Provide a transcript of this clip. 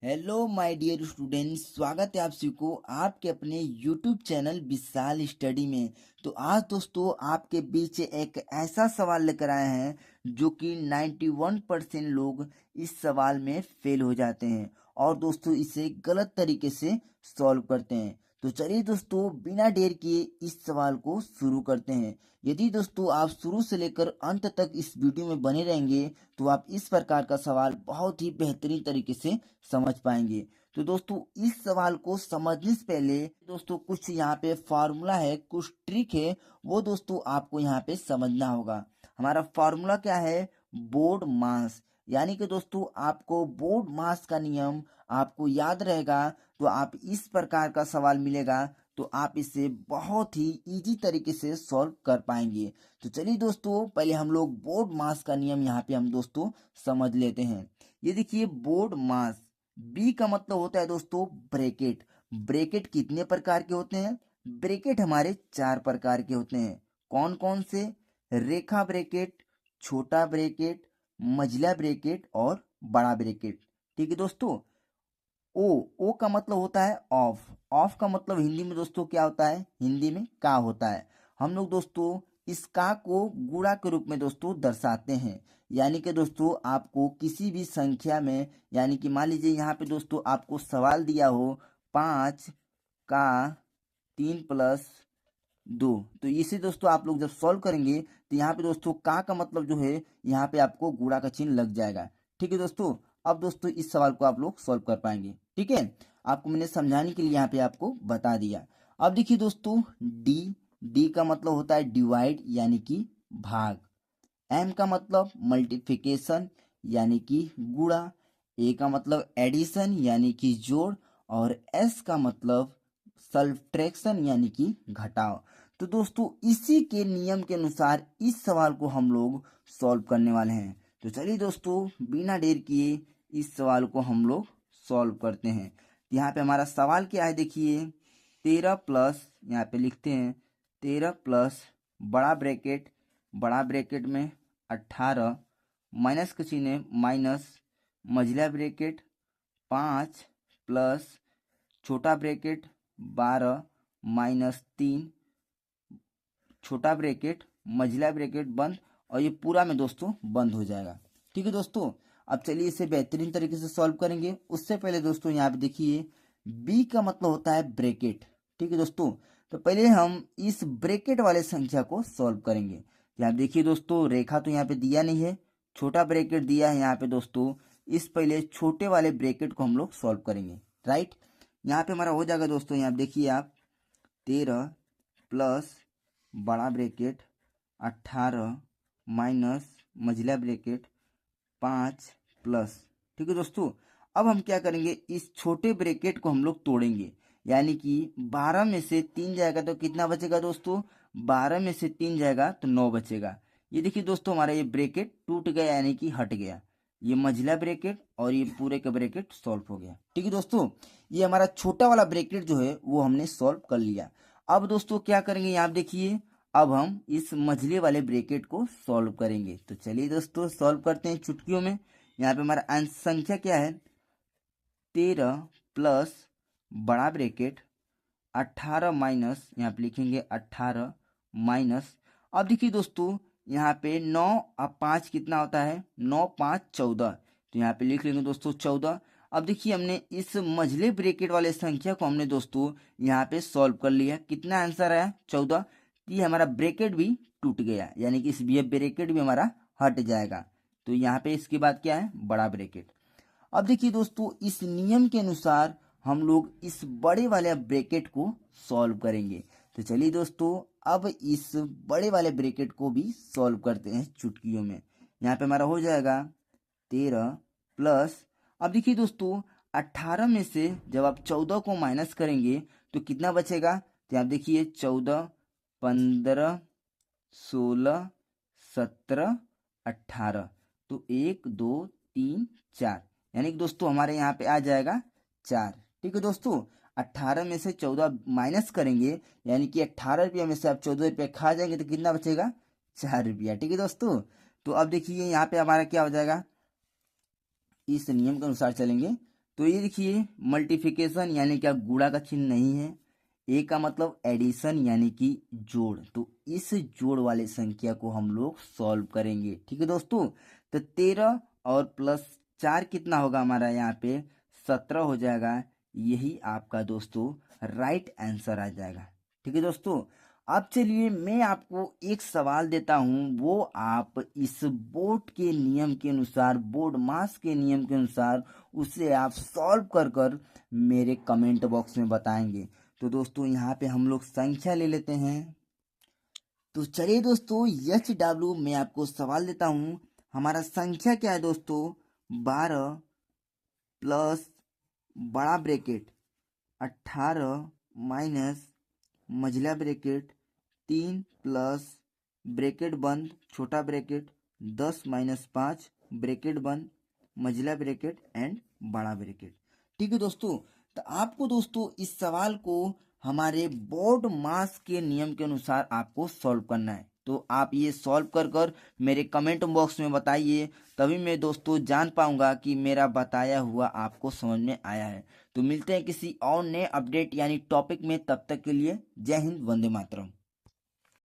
Hello my dear students, स्वागत है आप सभी को आपके अपने यूट्यूब चैनल विशाल स्टडी में। तो आज दोस्तों आपके बीच एक ऐसा सवाल लेकर आए हैं जो कि 91% लोग इस सवाल में फेल हो जाते हैं और दोस्तों इसे गलत तरीके से सॉल्व करते हैं। तो चलिए दोस्तों बिना देर किए इस सवाल को शुरू करते हैं। यदि दोस्तों आप शुरू से लेकर अंत तक इस वीडियो में बने रहेंगे तो आप इस प्रकार का सवाल बहुत ही बेहतरीन तरीके से समझ पाएंगे। तो दोस्तों इस सवाल को समझने से पहले दोस्तों कुछ यहाँ पे फॉर्मूला है, कुछ ट्रिक है, वो दोस्तों आपको यहाँ पे समझना होगा। हमारा फॉर्मूला क्या है? बोर्ड मास। यानी कि दोस्तों आपको बोर्ड मास का नियम आपको याद रहेगा तो आप इस प्रकार का सवाल मिलेगा तो आप इसे बहुत ही इजी तरीके से सॉल्व कर पाएंगे। तो चलिए दोस्तों पहले हम लोग बोर्ड मास का नियम यहाँ पे हम दोस्तों समझ लेते हैं। ये देखिए बोर्ड मास, बी का मतलब होता है दोस्तों ब्रैकेट। ब्रैकेट कितने प्रकार के होते हैं? ब्रैकेट हमारे 4 प्रकार के होते हैं। कौन कौन से? रेखा ब्रैकेट, छोटा ब्रैकेट, मंझला ब्रैकेट और बड़ा ब्रैकेट। ठीक है दोस्तों। ओ, ओ का मतलब होता है ऑफ। ऑफ का मतलब हिंदी में दोस्तों क्या होता है? हिंदी में का होता है। हम लोग दोस्तों इस का को गुणा के रूप में दोस्तों दर्शाते हैं। यानी कि दोस्तों आपको किसी भी संख्या में, यानी कि मान लीजिए यहाँ पे दोस्तों आपको सवाल दिया हो 5 का 3+2, तो इसे दोस्तों आप लोग जब सॉल्व करेंगे तो यहाँ पे दोस्तों का मतलब जो है यहाँ पे आपको गुणा का चिन्ह लग जाएगा। ठीक है दोस्तों। अब दोस्तों इस सवाल को आप लोग सॉल्व कर पाएंगे। ठीक है, आपको मैंने समझाने के लिए यहाँ पे आपको बता दिया। अब देखिए दोस्तों डी, डी का मतलब होता है डिवाइड यानी कि भाग। एम का मतलब मल्टीप्लिकेशन यानी कि गुणा। ए का मतलब एडिशन यानी कि जोड़। और एस का मतलब सब्ट्रैक्शन यानी कि घटाव। तो दोस्तों इसी के नियम के अनुसार इस सवाल को हम लोग सॉल्व करने वाले हैं। तो चलिए दोस्तों बिना देर किए इस सवाल को हम लोग सॉल्व करते हैं। यहाँ पे हमारा सवाल क्या है? देखिए 13 प्लस, यहाँ पे लिखते हैं 13 प्लस बड़ा ब्रैकेट, बड़ा ब्रैकेट में 18 माइनस का चिन्ह है माइनस, मझला ब्रैकेट 5 प्लस छोटा ब्रैकेट 12 -3, छोटा ब्रैकेट मझला ब्रैकेट बंद, और ये पूरा में दोस्तों बंद हो जाएगा। ठीक है दोस्तों। अब चलिए इसे बेहतरीन तरीके से सॉल्व करेंगे। उससे पहले दोस्तों यहाँ पे देखिए बी का मतलब होता है ब्रैकेट। ठीक है दोस्तों। तो पहले हम इस ब्रैकेट वाले संख्या को सॉल्व करेंगे। यहाँ देखिए दोस्तों रेखा तो यहाँ पे दिया नहीं है, छोटा ब्रैकेट दिया है यहाँ पे दोस्तों। इस पहले छोटे वाले ब्रैकेट को हम लोग सॉल्व करेंगे। राइट, यहाँ पे हमारा हो जाएगा दोस्तों। यहाँ देखिए आप 13 प्लस बड़ा ब्रैकेट 18 माइनस मझला ब्रैकेट 5 प्लस। ठीक है दोस्तों। अब हम क्या करेंगे, इस छोटे ब्रैकेट को हम लोग तोड़ेंगे। यानी कि 12 में से 3 जाएगा तो कितना बचेगा दोस्तों? 12 में से 3 जाएगा तो 9 बचेगा। ये देखिए दोस्तों हमारा ये ब्रैकेट टूट गया यानी कि हट गया। ये मझला ब्रैकेट और ये पूरे का ब्रैकेट सॉल्व हो गया। ठीक है दोस्तों, ये हमारा छोटा वाला ब्रैकेट जो है वो हमने सॉल्व कर लिया। अब दोस्तों क्या करेंगे, यहाँ देखिए अब हम इस मझले वाले ब्रैकेट को सॉल्व करेंगे। तो चलिए दोस्तों सॉल्व करते हैं चुटकियों में। यहाँ पे हमारा आंसर संख्या क्या है? 13 प्लस बड़ा ब्रैकेट 18 माइनस, यहाँ पे लिखेंगे 18 माइनस। अब देखिए दोस्तों यहाँ पे 9 और 5 कितना होता है? 9 5 14, तो यहाँ पे लिख लेंगे दोस्तों 14। अब देखिए हमने इस मझले ब्रैकेट वाले संख्या को हमने दोस्तों यहाँ पे सॉल्व कर लिया। कितना आंसर आया? 14। ये हमारा ब्रैकेट भी टूट गया, यानी कि इस ब्रैकेट भी हमारा हट जाएगा। तो यहाँ पे इसके बाद क्या है? बड़ा ब्रैकेट। अब देखिए दोस्तों इस नियम के अनुसार हम लोग इस बड़े वाले ब्रैकेट को सॉल्व करेंगे। तो चलिए दोस्तों अब इस बड़े वाले ब्रैकेट को भी सॉल्व करते हैं चुटकियों में। यहाँ पे हमारा हो जाएगा 13 प्लस, अब देखिए दोस्तों 18 में से जब आप 14 को माइनस करेंगे तो कितना बचेगा? तो आप देखिए 14 15 16 17 18, तो 1 2 3 4, यानी कि दोस्तों हमारे यहाँ पे आ जाएगा 4। ठीक है दोस्तों। 18 में से 14 माइनस करेंगे यानी कि 18 रुपया में से आप 14 रुपया खा जाएंगे तो कितना बचेगा? 4 रुपया। ठीक है दोस्तों। तो अब देखिए यहाँ पे हमारा क्या हो जाएगा, इस नियम के अनुसार चलेंगे तो ये देखिए मल्टीप्लिकेशन यानी क्या गुणा का चिन्ह नहीं है, ए का मतलब एडिशन यानी कि जोड़, तो इस जोड़ वाले संख्या को हम लोग सॉल्व करेंगे। ठीक है दोस्तों, तो 13 और प्लस 4 कितना होगा हमारा यहाँ पे 17 हो जाएगा। यही आपका दोस्तों राइट आंसर आ जाएगा। ठीक है दोस्तों, अब चलिए मैं आपको एक सवाल देता हूं, वो आप इस बोर्ड के नियम के अनुसार, बोर्ड मास के नियम के अनुसार उसे आप सॉल्व कर कर मेरे कमेंट बॉक्स में बताएंगे। तो दोस्तों यहाँ पे हम लोग संख्या ले लेते हैं। तो चलिए दोस्तों HW मैं आपको सवाल देता हूँ, हमारा संख्या क्या है दोस्तों 12 प्लस बड़ा ब्रैकेट 18 माइनस मझला ब्रैकेट 3 प्लस ब्रैकेट बंद छोटा ब्रैकेट 10 माइनस 5 ब्रैकेट बंद मझला ब्रैकेट एंड बड़ा ब्रैकेट। ठीक है दोस्तों, तो आपको दोस्तों इस सवाल को हमारे बोर्ड मास के नियम के अनुसार आपको सॉल्व करना है। तो आप ये सॉल्व कर कर मेरे कमेंट बॉक्स में बताइए, तभी मैं दोस्तों जान पाऊंगा कि मेरा बताया हुआ आपको समझ में आया है। तो मिलते हैं किसी और नए अपडेट यानी टॉपिक में, तब तक के लिए जय हिंद, वंदे मातरम।